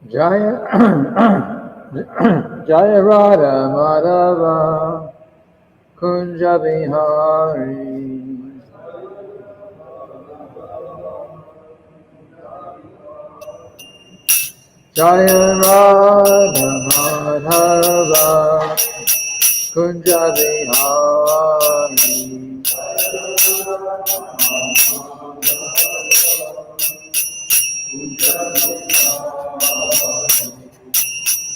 Jaya Jaya Radha Madhava Kunja Bihari Jaya Radha Madhava Kunja Bihari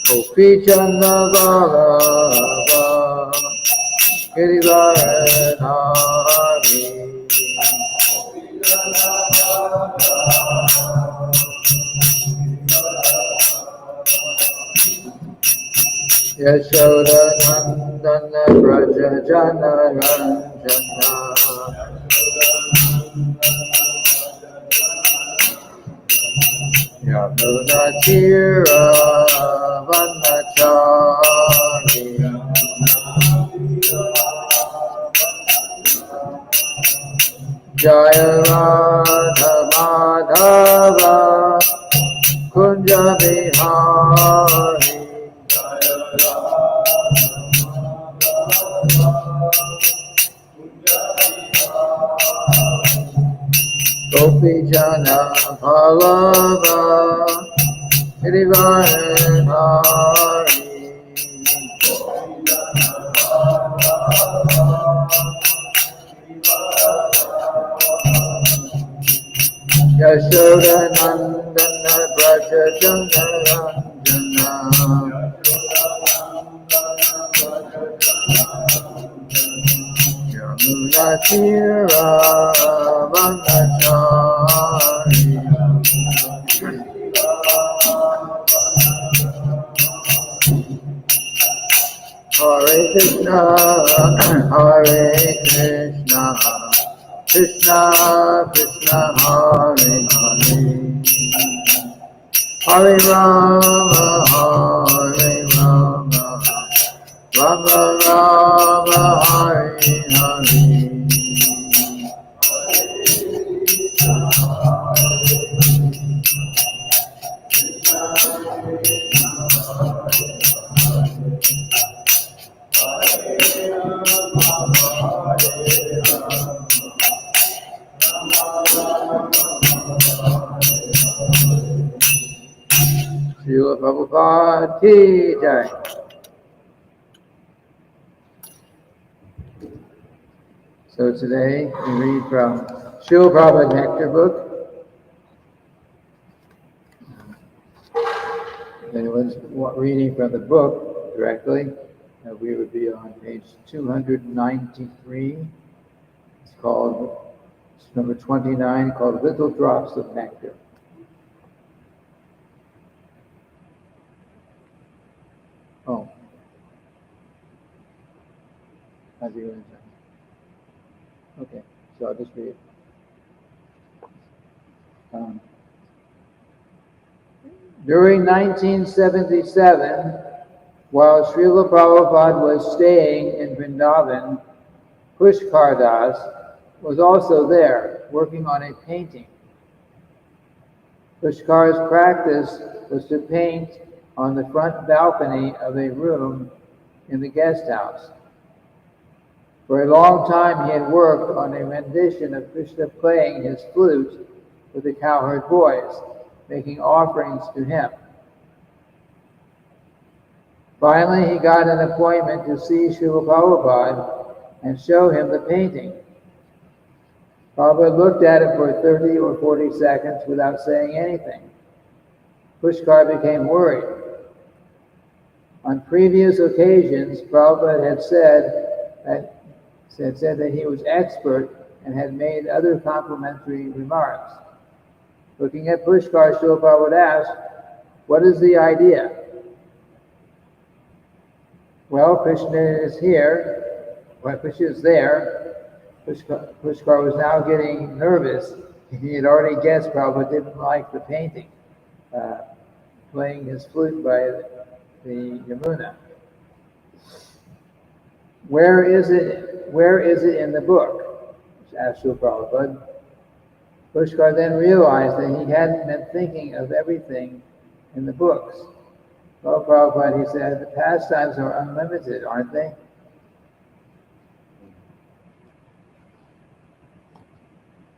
Gopi Chanda Ballabha Girivaradhari Yashoda Nandana Braja Jana Ranjana Yamuna Tira Vanachari Jaya Radha Madhava Kunja Bihari Gopi Jana Ballabha Girivaradhari Yashoda Nandana Braja Jana Ranjana Yamuna Tira Vanachari Hare Krishna Hare Krishna Krishna Krishna Hare Hare Hare Rama Hare Rama Rama Rama Hare Hare Srila Prabhupada ki jai. So today we read from Srila Prabhupada Nectar book. If anyone's reading from the book directly, we would be on page 293. It's number 29, called Little Drops of Nectar. Oh. How's he going to say? Okay, so I'll just read it. During 1977, while Srila Prabhupada was staying in Vrindavan, Pushkar Das was also there, working on a painting. Pushkar's practice was to paint on the front balcony of a room in the guest house. For a long time he had worked on a rendition of Krishna playing his flute with the cowherd boys, making offerings to him. Finally, he got an appointment to see Srila Prabhupada and show him the painting. Prabhupada looked at it for 30 or 40 seconds without saying anything. Pushkar became worried. On previous occasions, Prabhupada had said that he was expert and had made other complimentary remarks. Looking at Pushkar, Srila Prabhupada asked, "What is the idea?" "Well, Krishna is here. Well, Krishna is there." Pushkar was now getting nervous. He had already guessed Prabhupada didn't like the painting, playing his flute by the Yamuna. Where is it in the book?" asked Srila Prabhupada. Pushkar then realized that he hadn't been thinking of everything in the books. Well, Prabhupada, he said, the pastimes are unlimited, aren't they?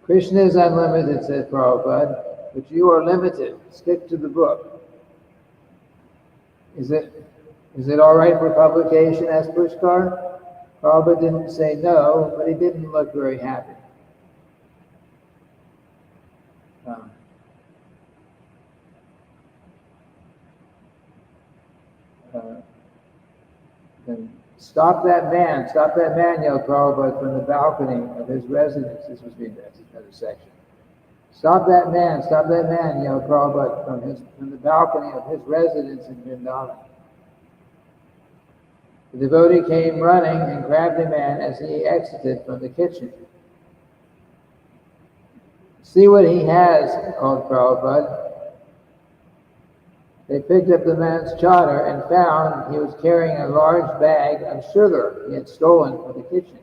Krishna is unlimited, said Prabhupada, but you are limited. Stick to the book. Is it all right for publication? Asked Pushkar. Prabhupada didn't say no, but he didn't look very happy. Then stop that man, yelled Prabhupada from the balcony of his residence. This was another section. Stop that man, yelled Prabhupada from the balcony of his residence in Vrindavan. The devotee came running and grabbed the man as he exited from the kitchen. See what he has, called Prabhupada. They picked up the man's chadar and found he was carrying a large bag of sugar he had stolen from the kitchen.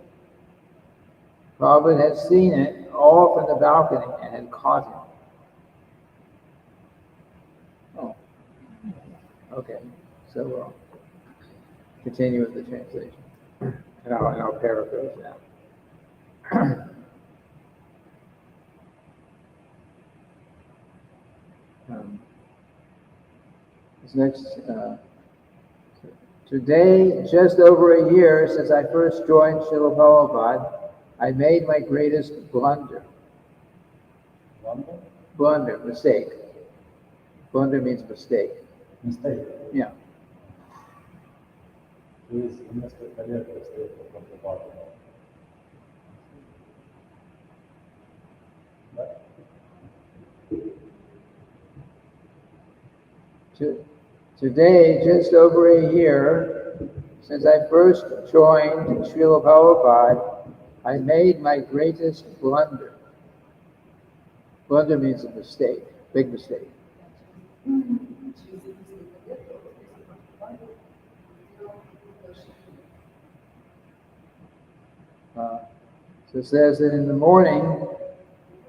Prabhupada had seen it all from the balcony and had caught him. Oh, okay. So we'll continue with the translation. And I'll paraphrase now. Next, today, just over a year since I first joined Srila Prabhupada, I made my greatest blunder. Blunder, mistake. Blunder means mistake. Mistake? Yeah. Today, just over a year since I first joined Srila Prabhupada, I made my greatest blunder. Blunder means a mistake, big mistake. So it says that in the morning,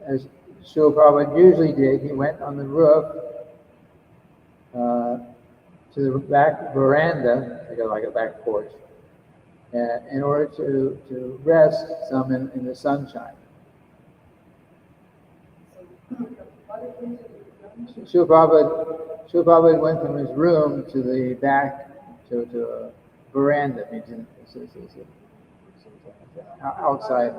as Srila Prabhupada usually did, he went on the roof to the back veranda, like a back porch, in order to rest some in the sunshine. Srila Prabhupada went from his room to the back, to a veranda, means outside,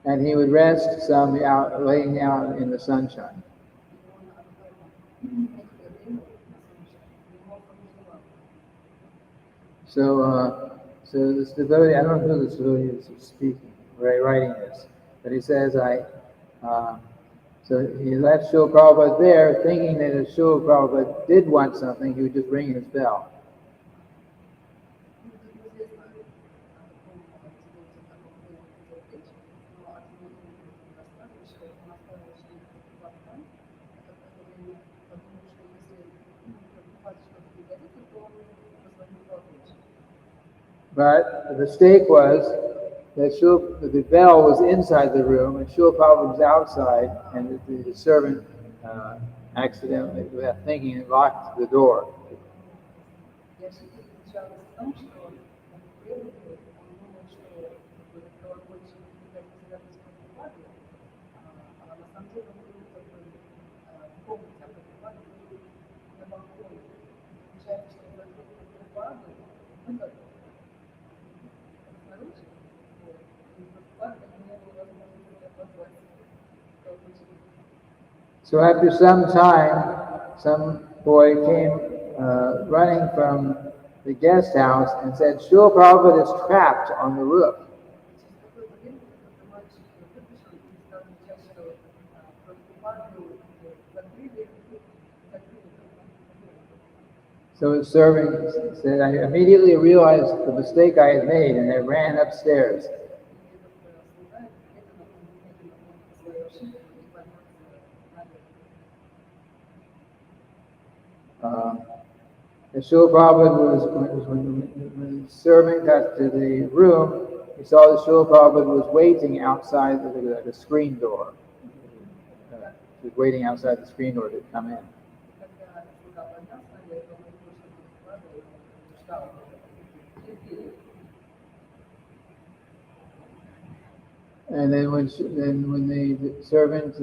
and he would rest some laying out in the sunshine. So this devotee, I don't know who this devotee is speaking, writing this, but he says, so he left Srila Prabhupada there, thinking that if Srila Prabhupada did want something, he would just ring his bell. But the mistake was that the bell was inside the room and Srila Prabhupada was outside, and the servant accidentally, without thinking, locked the door. So after some time, some boy came running from the guest house and said, Srila Prabhupada is trapped on the roof. So his servant said, I immediately realized the mistake I had made, and I ran upstairs. Srila Prabhupada when the servant got to the room, he saw that Srila Prabhupada was waiting outside the screen door. He was waiting outside the screen door to come in. And then when the servant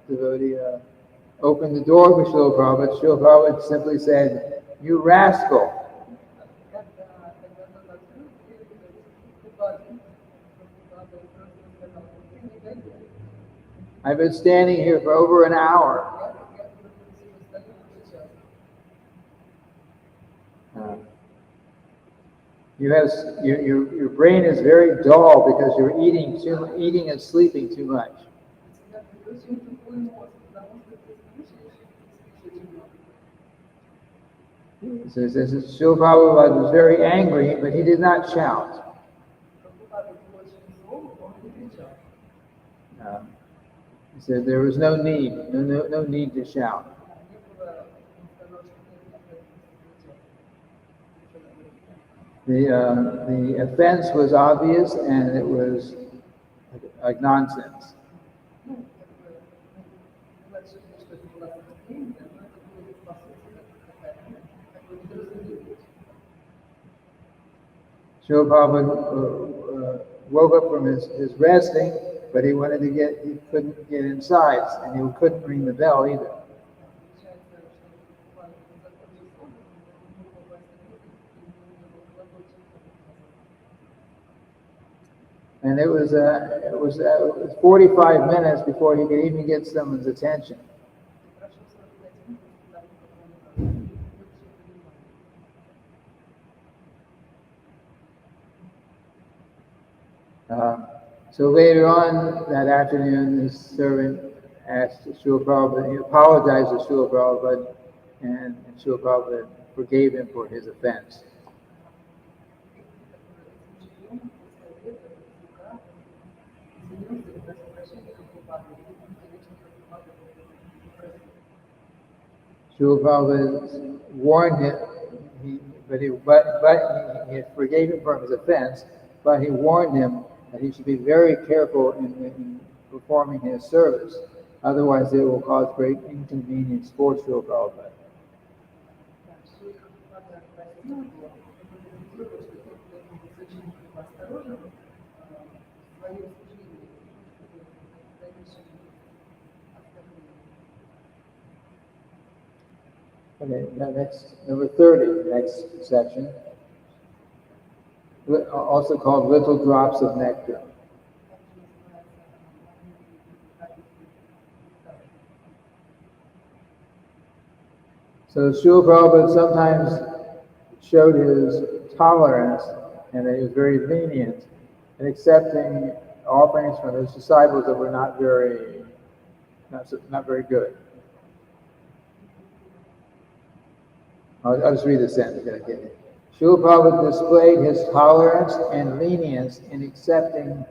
devotee opened the door for Srila Prabhupada simply said, "You rascal." I've been standing here for over an hour. Your brain is very dull because you're eating and sleeping too much. So it says Srila Prabhupada was very angry, but he did not shout. He said there was no need to shout. The offense was obvious and it was like nonsense. Srila Prabhupada woke up from his resting, but he couldn't get inside, and he couldn't ring the bell either. And it was 45 minutes before he could even get someone's attention. So later on that afternoon, the servant asked Srila Prabhupada, he apologized to Srila Prabhupada, and Srila Prabhupada forgave him for his offense. Srila Prabhupada warned him, but he forgave him for his offense, but he warned him that he should be very careful in performing his service. Otherwise, it will cause great inconvenience for Srila Prabhupada. Okay, next, number 30, the next section, also called Little Drops of Nectar. So Srila Prabhupada sometimes showed his tolerance, and that he was very lenient in accepting offerings from his disciples that were not very good. I'll just read the sentence again. Srila Prabhupada displayed his tolerance and lenience in accepting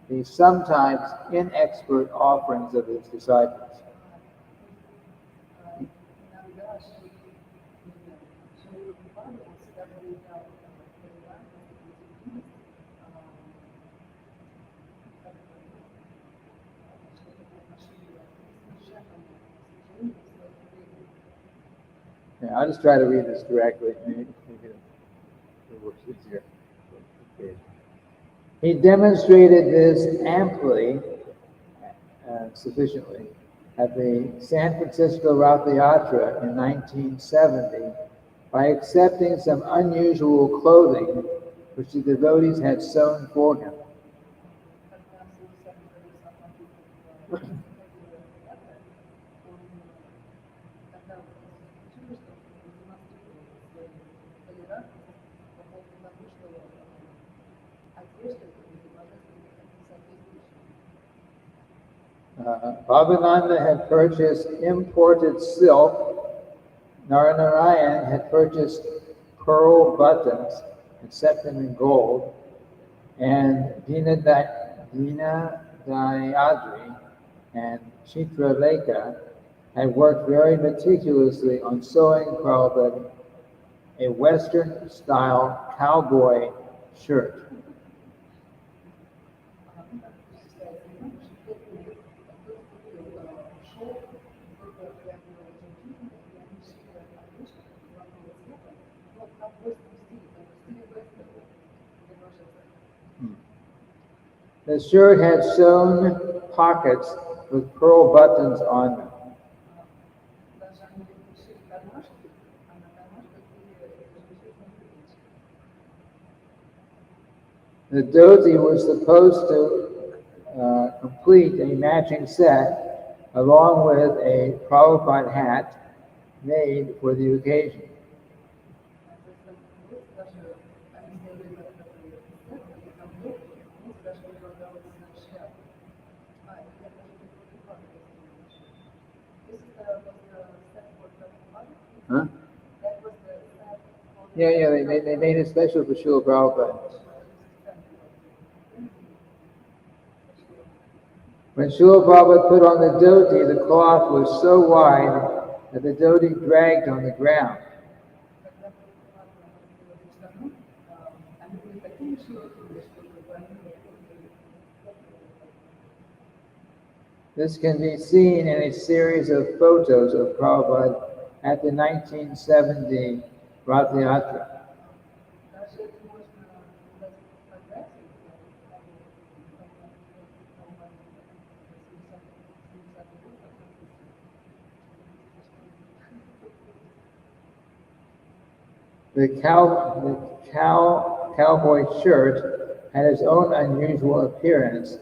the sometimes inexpert offerings of his disciples. Yeah, I'll just try to read this correctly. Maybe it works easier. Okay. He demonstrated this amply, sufficiently, at the San Francisco Rath Yatra in 1970 by accepting some unusual clothing which the devotees had sewn for him. Bhavananda had purchased imported silk. Narayana had purchased pearl buttons and set them in gold. And Dina Dayadri and Chitralekha had worked very meticulously on sewing Prabhupada a Western-style cowboy shirt. The shirt had sewn pockets with pearl buttons on them. The dhoti was supposed to complete a matching set along with a Prabhupada hat made for the occasion. Huh? Yeah, they made it special for Srila Prabhupada. When Srila Prabhupada put on the dhoti, the cloth was so wide that the dhoti dragged on the ground. This can be seen in a series of photos of Prabhupada at the 1970 Rath Yatra. The cowboy shirt had its own unusual appearance,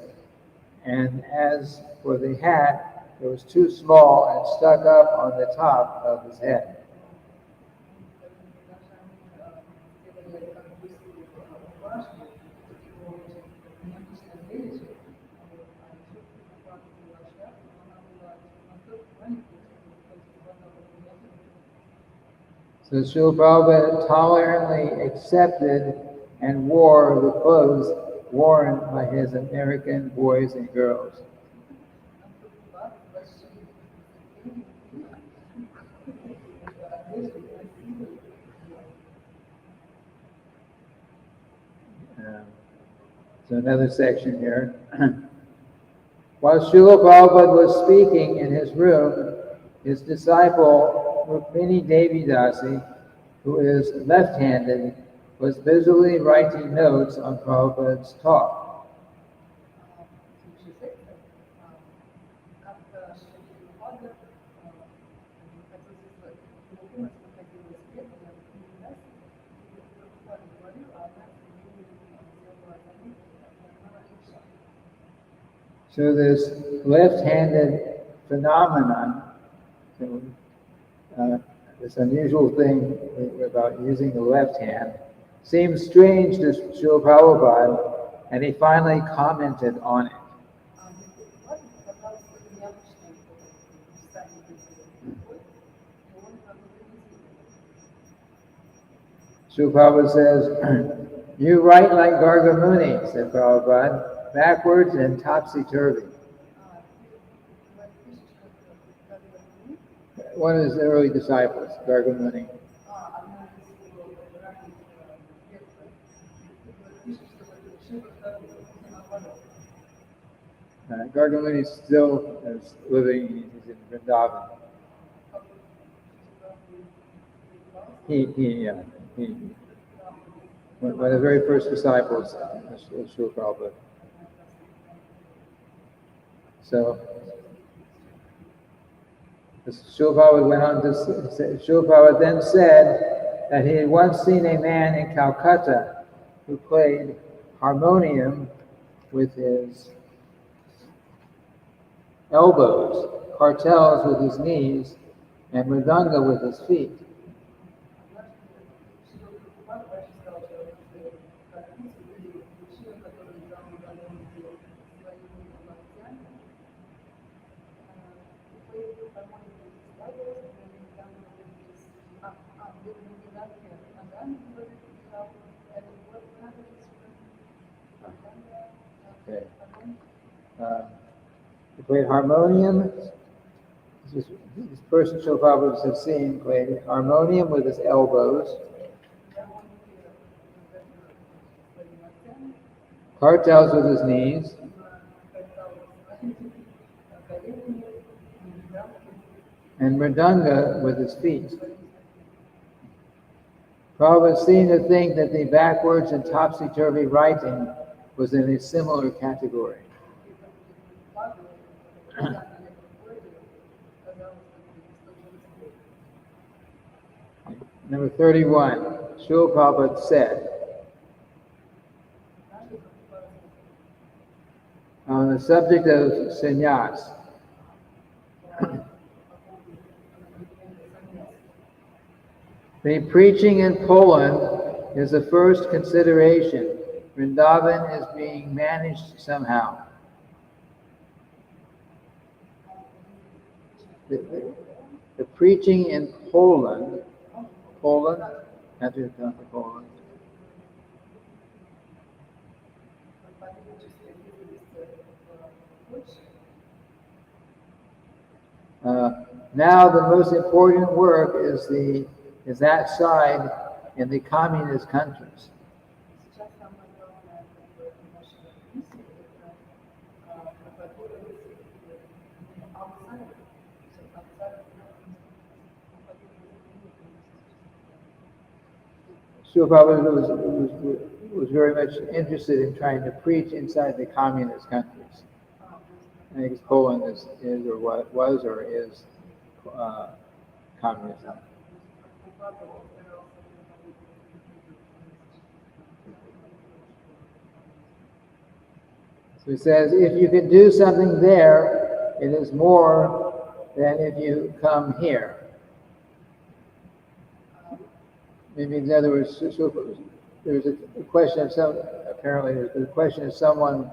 and as for the hat, it was too small and stuck up on the top of his head. So Srila Prabhupada tolerantly accepted and wore the clothes worn by his American boys and girls. So another section here. While Srila Prabhupada was speaking in his room, his disciple Rukmini Devi Dasi, who is left-handed, was busily writing notes on Prabhupada's talk. So this left-handed phenomenon, this unusual thing about using the left hand, seemed strange to Srila Prabhupada, and he finally commented on it. Srila Prabhupada says, "You write like Gargamuni," said Prabhupada, "backwards and topsy-turvy." One of his early disciples, Gargamuni. Gargamuni still is living, he's in Vrindavan. One of the very first disciples of Srila Prabhupada. So, Srila Prabhupada went on to say, Srila Prabhupada then said that he had once seen a man in Calcutta who played harmonium with his elbows, kartals with his knees, and mridanga with his feet. Okay. He played harmonium. This person Srila Prabhupada has seen played harmonium with his elbows, kartals with his knees, and mridanga with his feet. Prabhupada seemed to think that the backwards and topsy-turvy writing was in a similar category. Number 31, Srila Prabhupada said, on the subject of sannyas, the preaching in Poland is the first consideration. Vrindavan is being managed somehow. The preaching in Poland, after you come to Poland. Now the most important work is that side in the communist countries. Srila Prabhupada was very much interested in trying to preach inside the communist countries. I think Poland is or was or is communism. So he says, if you can do something there, it is more than if you come here. Maybe in other words, there's a question of someone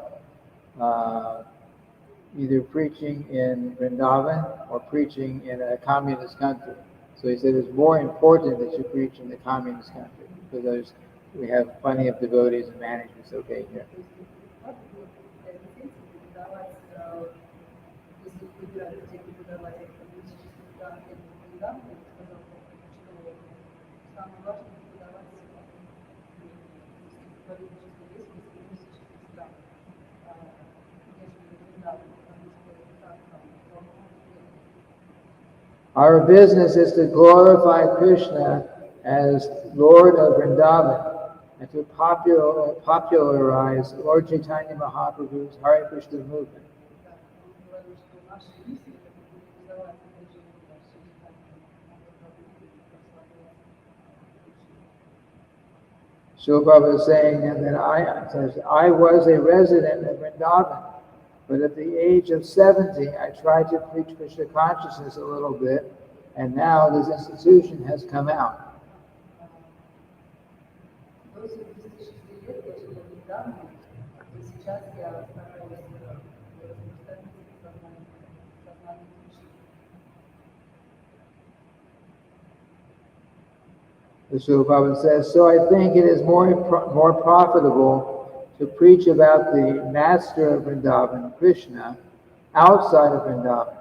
either preaching in Vrindavan or preaching in a communist country. So he said it's more important that you preach in the communist country because we have plenty of devotees and management's okay here. Our business is to glorify Krishna as Lord of Vrindavan and to popularize Lord Chaitanya Mahaprabhu's Hare Krishna movement. Srila Prabhupada is saying that I was a resident of Vrindavan, but at the age of 70, I tried to preach Krishna consciousness a little bit, and now this institution has come out. The Srila Prabhupada says, so I think it is more profitable to preach about the master of Vrindavan, Krishna, outside of Vrindavan.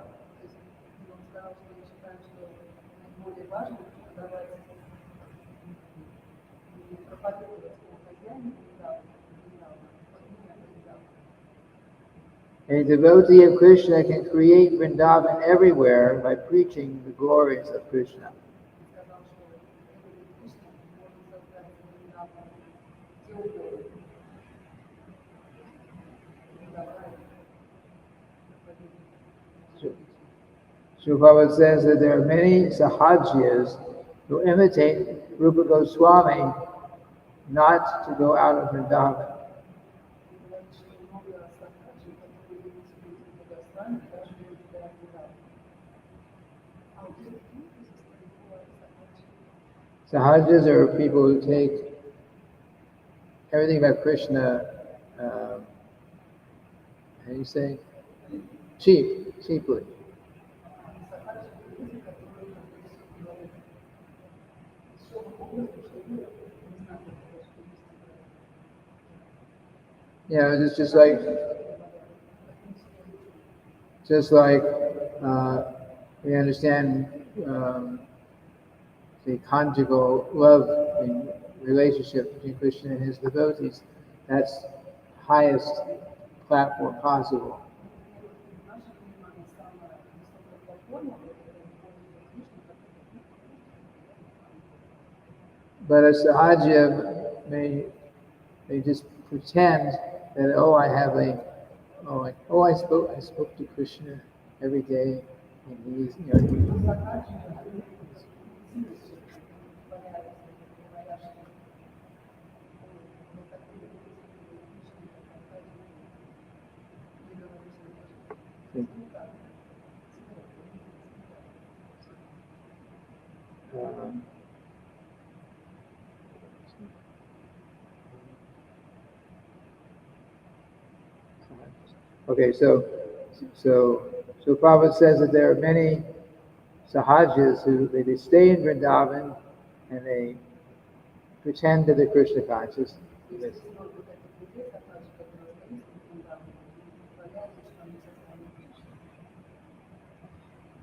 A devotee of Krishna can create Vrindavan everywhere by preaching the glories of Krishna. Srila Prabhupada says that there are many sahajias who imitate Rupa Goswami not to go out of Vrindavan. Sahajas are people who take everything about Krishna, how do you say? Cheaply. Yeah, it's just like we understand the conjugal love and relationship between Krishna and his devotees. That's highest platform possible. But a sahaja may just pretend that I spoke to Krishna every day, and he's um, okay, so Prabhupada says that there are many sahajas who they stay in Vrindavan and they pretend that they're Krishna conscious.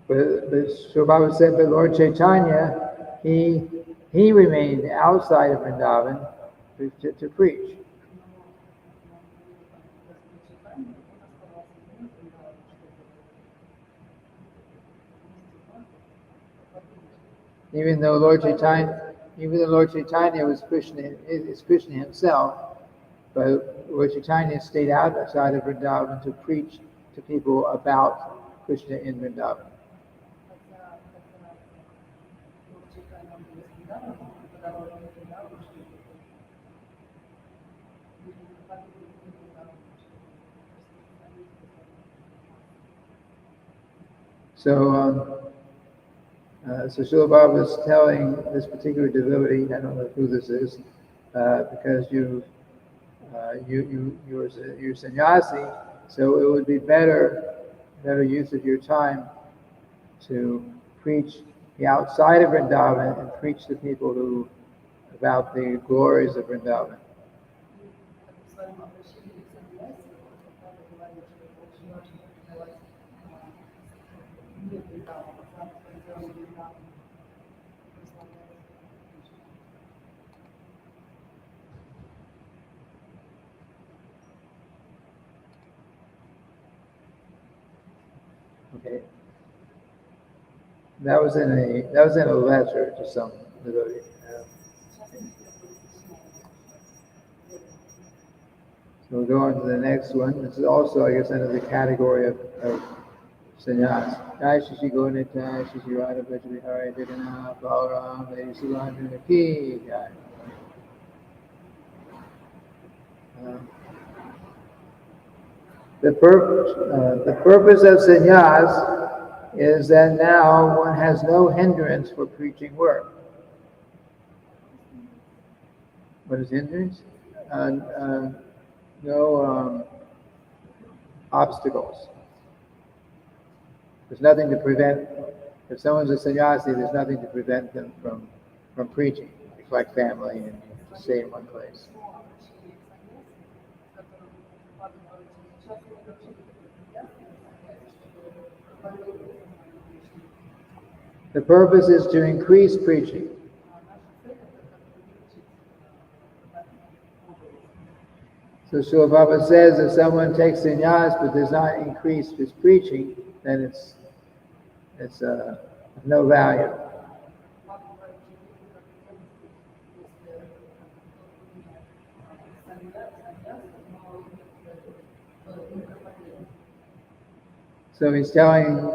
But Srila Prabhupada said, but Lord Chaitanya, he remained outside of Vrindavan to preach. Even though Lord Chaitanya was Krishna, is Krishna himself, but Lord Chaitanya stayed outside of Vrindavan to preach to people about Krishna in Vrindavan. So Srila Prabhupada was telling this particular devotee, I don't know who this is, because you're sannyasi, so it would be better use of your time to preach the outside of Vrindavan and preach to people about the glories of Vrindavan. Okay. That was in a letter to some devotee. So we'll go on to the next one. This is also, I guess, under the category of sannyas. Jai Shri Gauranitai, Shri Radha Bhajavihari Jagannath Balaram Lady Subhadra Ki Jai. The purpose of sannyas is that now one has no hindrance for preaching work. What is hindrance? No obstacles. There's nothing to prevent. If someone's a sannyasi, there's nothing to prevent them from preaching, like family and stay in one place. The purpose is to increase preaching. So Srila Prabhupada says if someone takes sannyas but does not increase his preaching, then it's of no value. So he's telling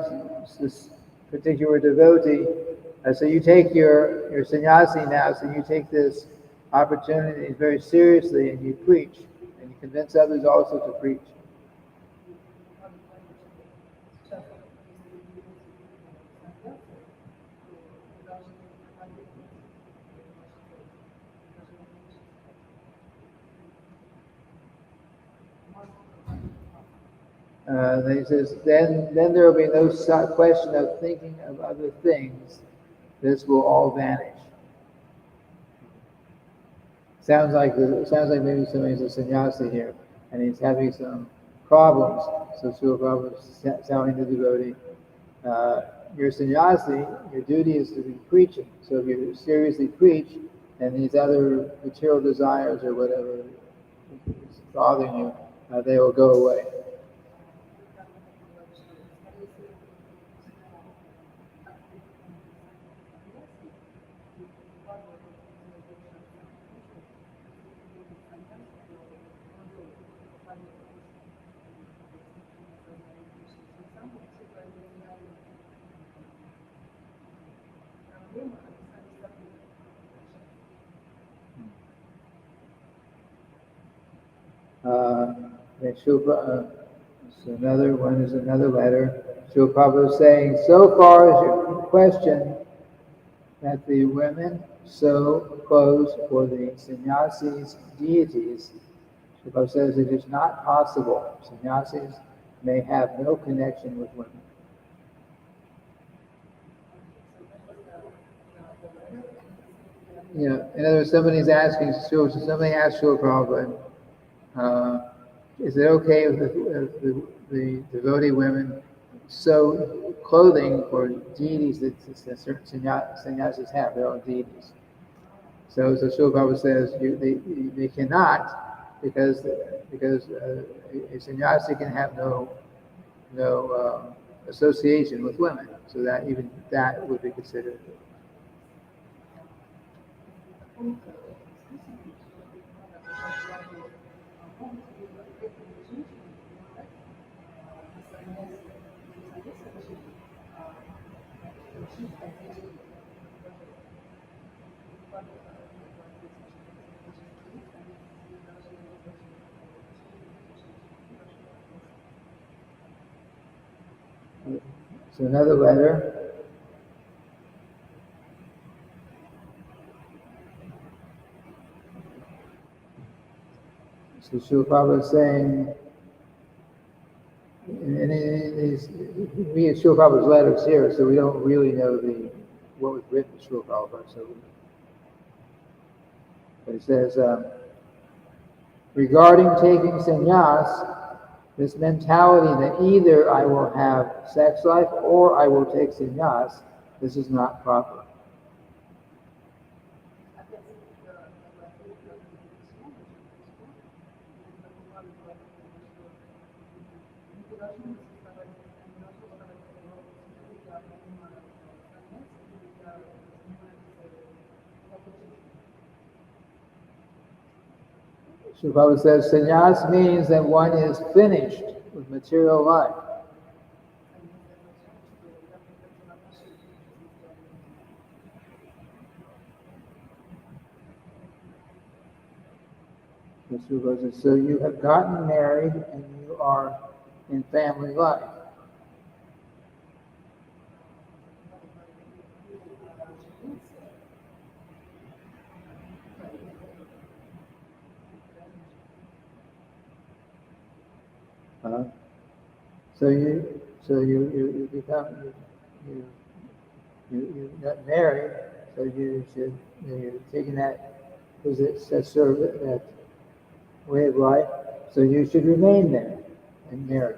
this particular devotee, so you take your sannyasi now, so you take this opportunity very seriously and you preach, and you convince others also to preach. He says, then there will be no question of thinking of other things. This will all vanish. Sounds like maybe somebody's a sannyasi here, and he's having some problems. So Srila Prabhupada is telling the devotee, you're sannyasi, your duty is to be preaching. So if you seriously preach, and these other material desires or whatever is bothering you, they will go away. Another one is another letter. Srila Prabhupada is saying, so far as your question that the women sew clothes for the sannyasis' deities, Srila Prabhupada says it is not possible. Sannyasis may have no connection with women. You know, in other words, somebody asked Srila Prabhupada, is it okay if the devotee women sew clothing for deities that certain sannyasis have, their own deities? So Srila Prabhupada says they cannot because a sannyasi can have no association with women, so that even that would be considered. So another letter. So Srila Prabhupada is saying, and we have Srila Prabhupada's letters here, so we don't really know what was written to Srila Prabhupada. But it says, regarding taking sannyas, this mentality that either I will have sex life or I will take sannyas, this is not proper. Srila Prabhupada says sannyas means that one is finished with material life. Srila Prabhupada says, so you have gotten married and you are in family life. So you got married, so you're taking that that way of life, so you should remain there and married.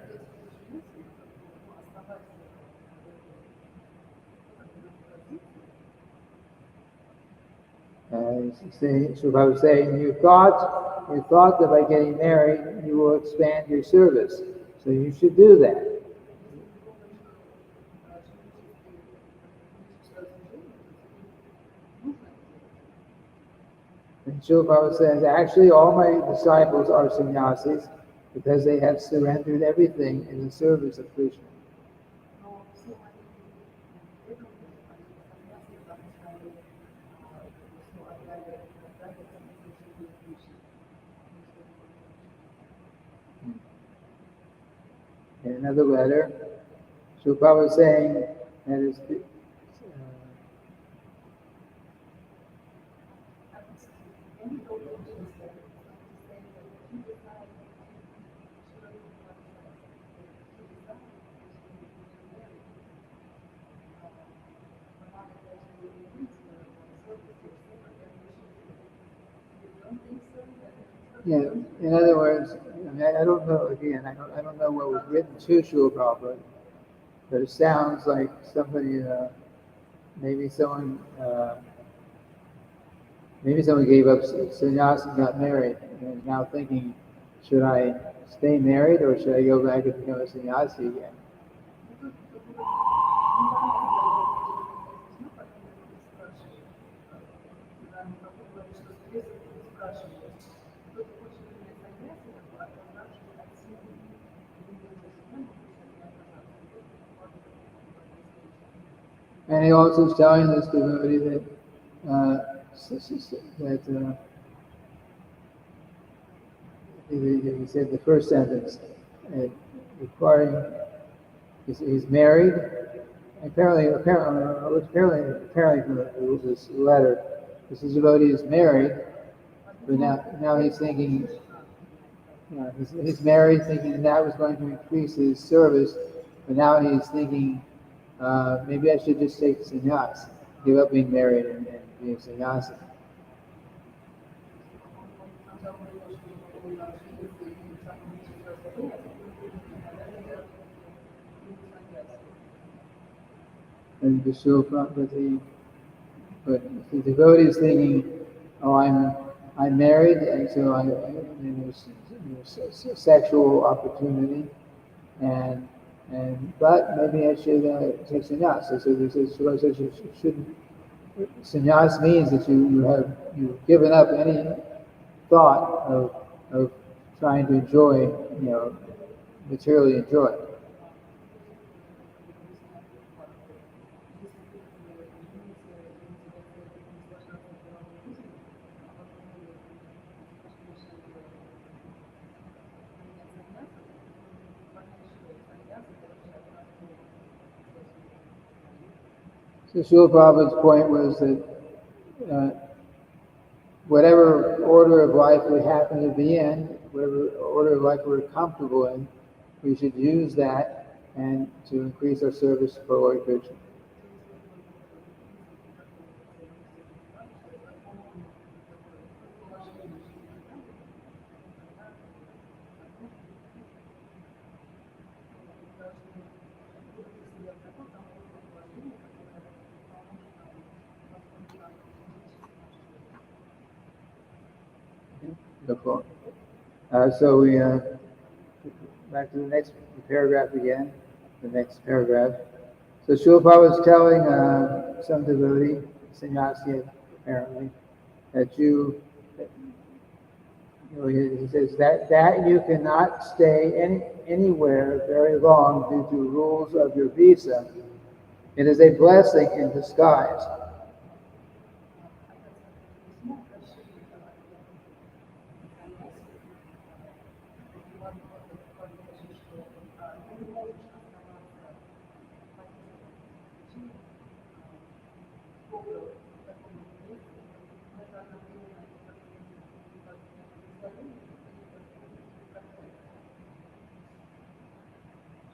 Srila was saying, you thought that by getting married you will expand your service, so you should do that. And Srila Prabhupada says, actually all my disciples are sannyasis because they have surrendered everything in the service of Krishna. In another letter, Srila Prabhupada was saying that is yeah, in other words, I don't know, again, I don't know what was written to Srila Prabhupada, but it sounds like somebody, maybe someone gave up sannyas and got married and is now thinking, should I stay married or should I go back and become a sannyasi again? And he also is telling this devotee that he said the first sentence, requiring, he's married. Apparently from this letter, this devotee is married, but now he's thinking, he's married, thinking that was going to increase his service, but now he's thinking, maybe I should just take sannyas, give up being married and be a sannyasi. And the Srila, but the devotee is thinking, oh, I'm married, and so there's sexual opportunity, but maybe I should take sannyas. So Srila says you shouldn't. Sannyas means that you've given up any thought of trying to enjoy, materially enjoy. So Srila Prabhupada's point was that whatever order of life we happen to be in, whatever order of life we're comfortable in, we should use that and to increase our service for Lord Krishna. So we back to the next paragraph again. The next paragraph. So Srila Prabhupada was telling some devotee, sannyasi apparently, that he says that you cannot stay anywhere very long due to rules of your visa. It is a blessing in disguise.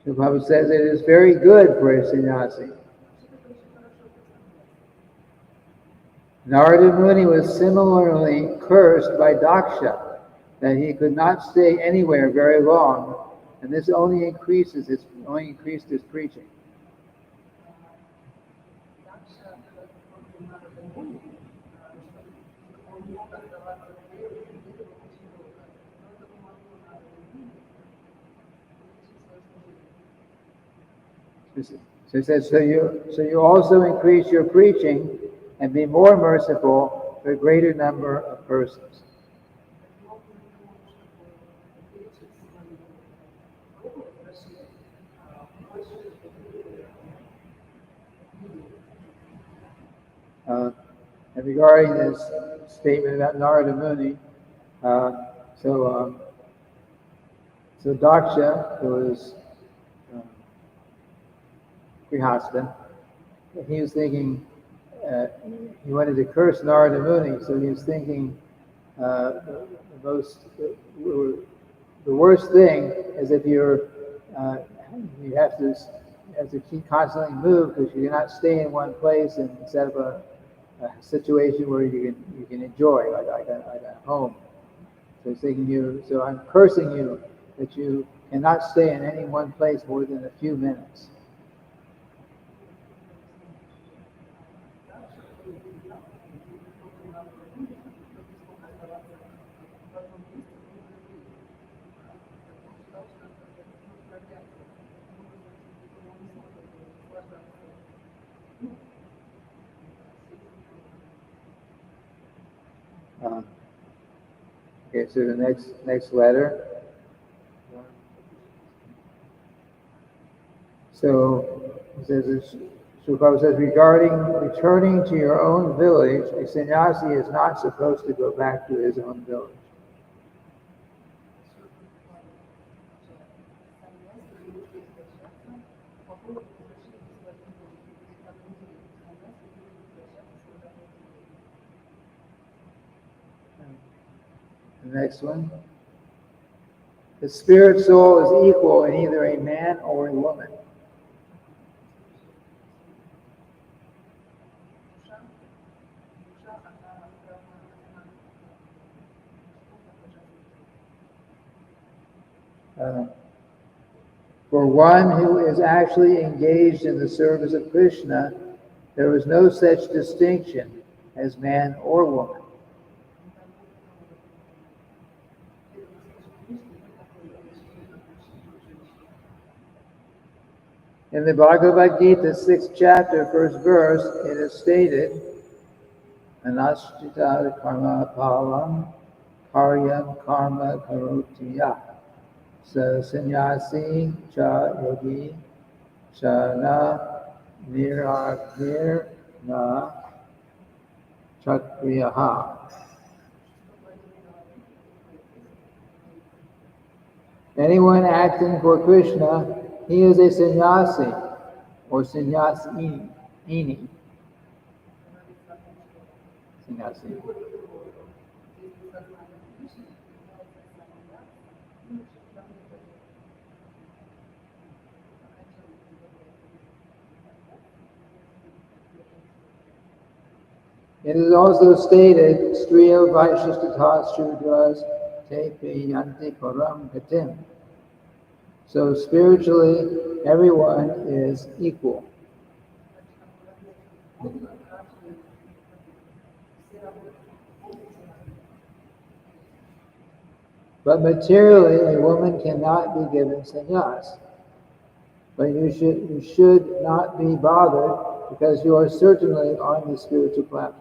The Prabhupada says it is very good for a sannyasi. Narada Muni was similarly cursed by Daksha that he could not stay anywhere very long, and this only increased his preaching. So he says, so you also increase your preaching and be more merciful to a greater number of persons. And regarding this statement about Narada Muni, so Daksha, who was Grihastha, he was thinking, he wanted to curse Narada Muni, so he was thinking the worst thing is if you have to keep constantly move because you cannot stay in one place and set up a situation where you can enjoy like a home. So he's thinking so I'm cursing you that you cannot stay in any one place more than a few minutes. Okay, so the next letter. So it says, Prabhupada says, regarding returning to your own village, a sannyasi is not supposed to go back to his own village. The next one. The spirit soul is equal in either a man or a woman. For one who is actually engaged in the service of Krishna, there is no such distinction as man or woman. In the Bhagavad Gita, 6th chapter, 1st verse, it is stated, Anashrita karma palam karyam karma karotiya sa sannyasi cha yogi cha na niragir na chakriyaha. Anyone acting for Krishna, he is a sannyasi or sannyasini. Sannyasi. It is also stated, Striya Vaishishtatas Shudras Te Yanti Param Gatim. So spiritually, everyone is equal. But materially, a woman cannot be given sannyas. But you should not be bothered because you are certainly on the spiritual platform.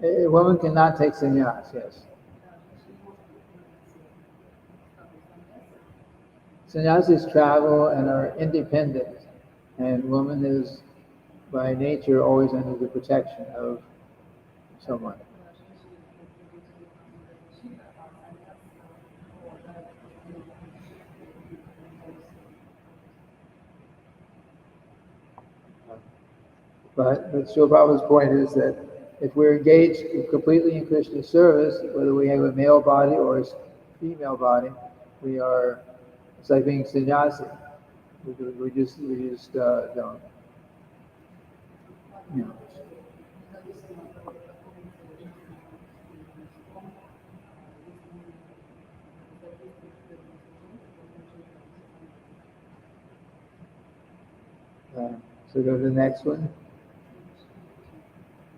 A woman cannot take sannyas, yes. Sannyasis travel and are independent, and woman is by nature always under the protection of someone. But Srila Prabhupada's point is that if we're engaged completely in Krishna's service, whether we have a male body or a female body, we are, it's like being sannyasi. We just don't, you know. So go to the next one.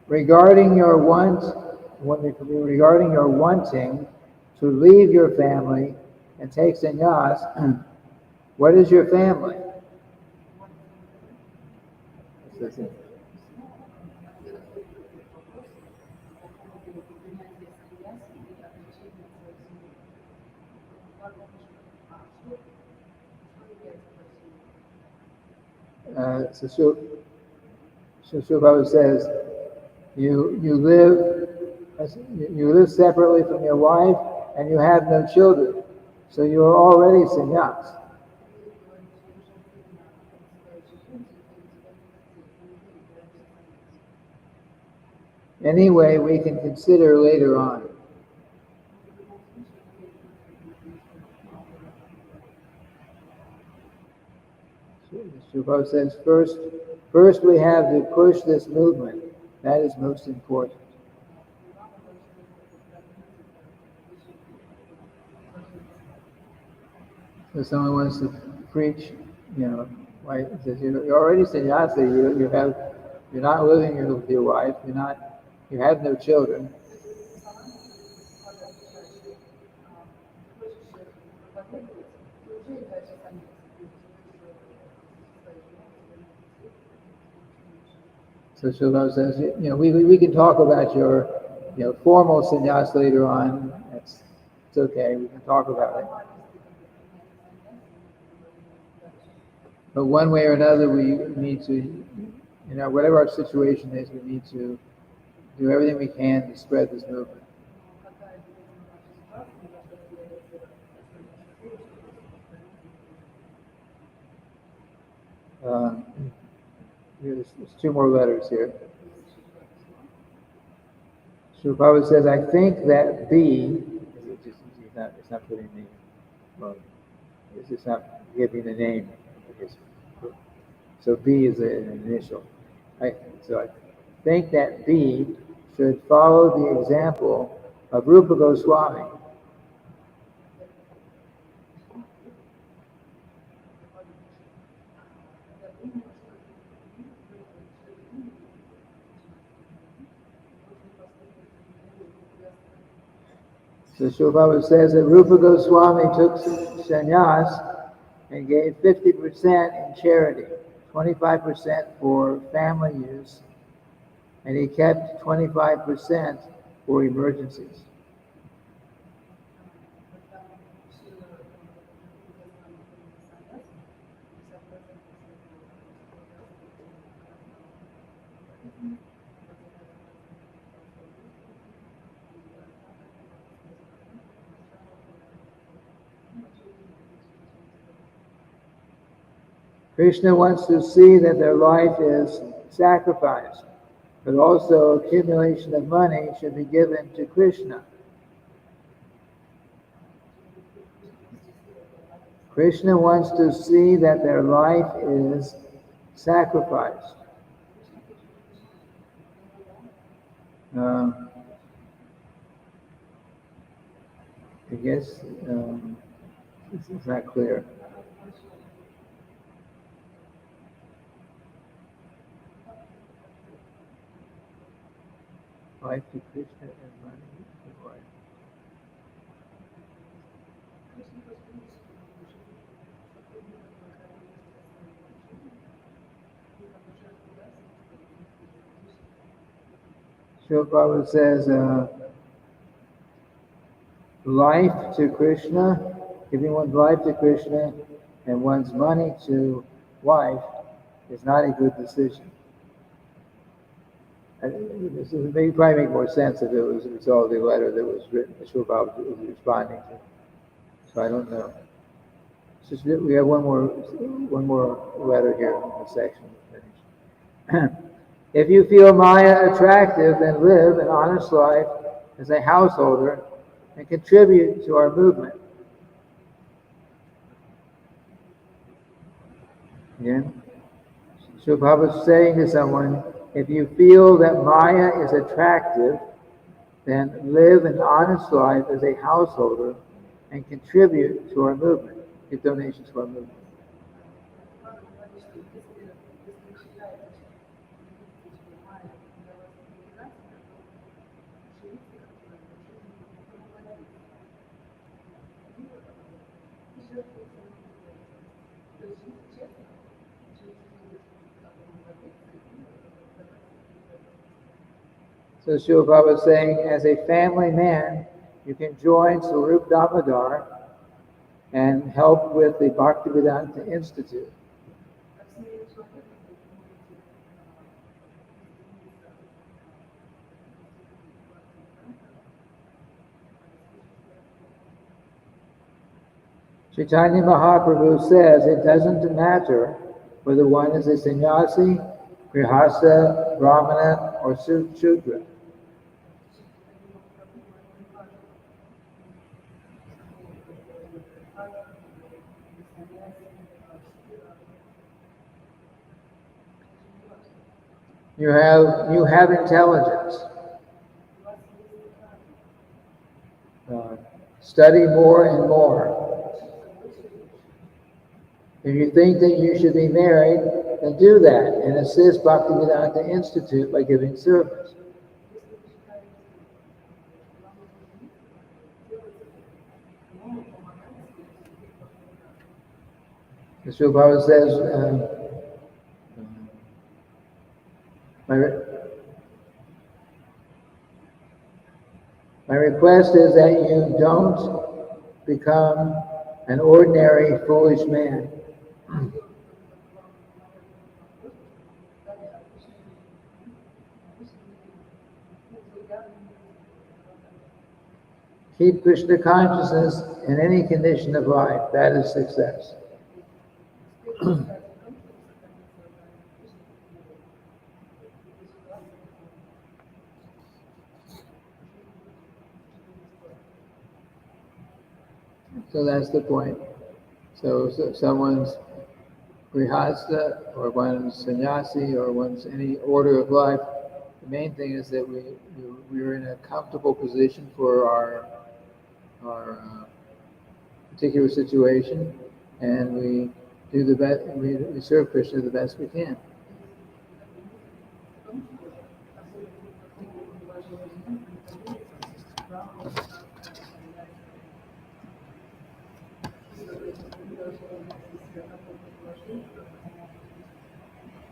Regarding your wanting to leave your family and take sannyas, what is your family? So Srila Prabhupada says, you live separately from your wife and you have no children, so you are already sannyas. Anyway, we can consider later on. Srila Prabhupada says, first we have to push this movement. That is most important. So someone wants to preach, why says you're already sannyasi, you're not living with your wife, you have no children. So Srila says, we can talk about your, formal sannyas later on. It's okay. We can talk about it. But one way or another, we need to, whatever our situation is, we need to do everything we can to spread this movement. There's two more letters here. Srila Prabhupada says, I think that B, it's not putting the, well, it's not giving the name. So B is an initial. So I think that B should follow the example of Rupa Goswami. So Srila Prabhupada says that Rupa Goswami took sannyas and gave 50% in charity, 25% for family use, and he kept 25% for emergencies. Krishna wants to see that their life is sacrificed, but also accumulation of money should be given to Krishna. Krishna wants to see that their life is sacrificed. I guess it's not clear. Life to Krishna and money to life. Srila Prabhupada says, life to Krishna, giving one's life to Krishna and one's money to wife is not a good decision. This would probably make more sense if it was all the letter that was written, Srila Prabhupada was responding to. So I don't know. We have one more letter here in the section. If you feel Maya attractive, then live an honest life as a householder and contribute to our movement. Again, Srila Prabhupada is saying to someone, if you feel that Maya is attractive, then live an honest life as a householder and contribute to our movement. Give donations to our movement. So Srila Prabhupada is saying, as a family man, you can join Swarup Damodar and help with the Bhaktivedanta Institute. Chaitanya Mahaprabhu says it doesn't matter whether one is a sannyasi, grihastha, brahmana, or shudra. You have intelligence. Study more and more. If you think that you should be married, then do that and assist Bhaktivedanta Institute by giving service. Srila Prabhupada says, my request is that you don't become an ordinary foolish man. Keep Krishna consciousness in any condition of life. That is success. So that's the point. So someone's grihasta, or one's sannyasi, or one's any order of life, the main thing is that we're in a comfortable position for our particular situation, and we do the best. We serve Krishna the best we can.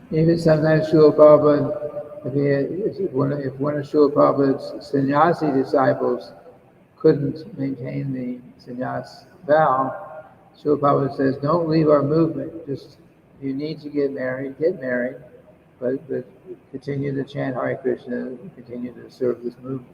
Even sometimes Srila Prabhupada, if one of Srila Prabhupada's sannyasi disciples couldn't maintain the sannyas vow, Srila Prabhupada says, don't leave our movement. Just, if you need to get married, but continue to chant Hare Krishna, continue to serve this movement.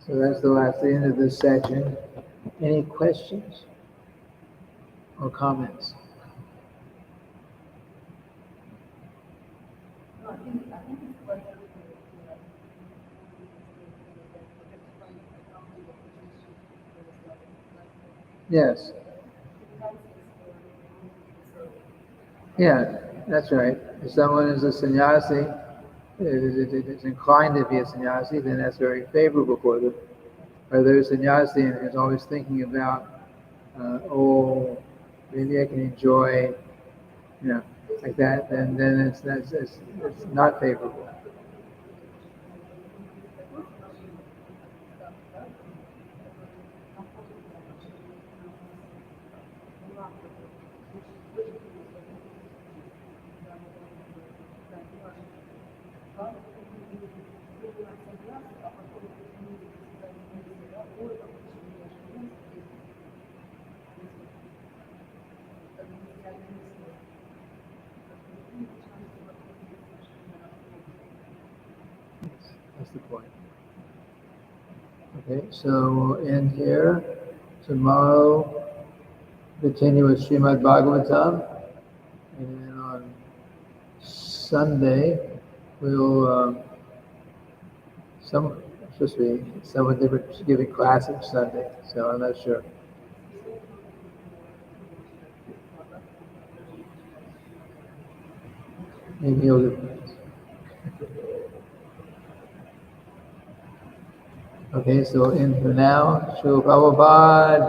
So that's the end of this section. Any questions or comments? Yes. Yeah, that's right. If someone is a sannyasi, is inclined to be a sannyasi, then that's very favorable for them. Or they're a sannyasi and is always thinking about, maybe I can enjoy, like that, then it's not favorable. That's the point. Okay, so we'll end here. Tomorrow, continue with Srimad Bhagavatam, and then on Sunday, we'll supposed to be someone different giving classes Sunday, so I'm not sure. Maybe you'll. Okay, so in for now, Srila Prabhupada.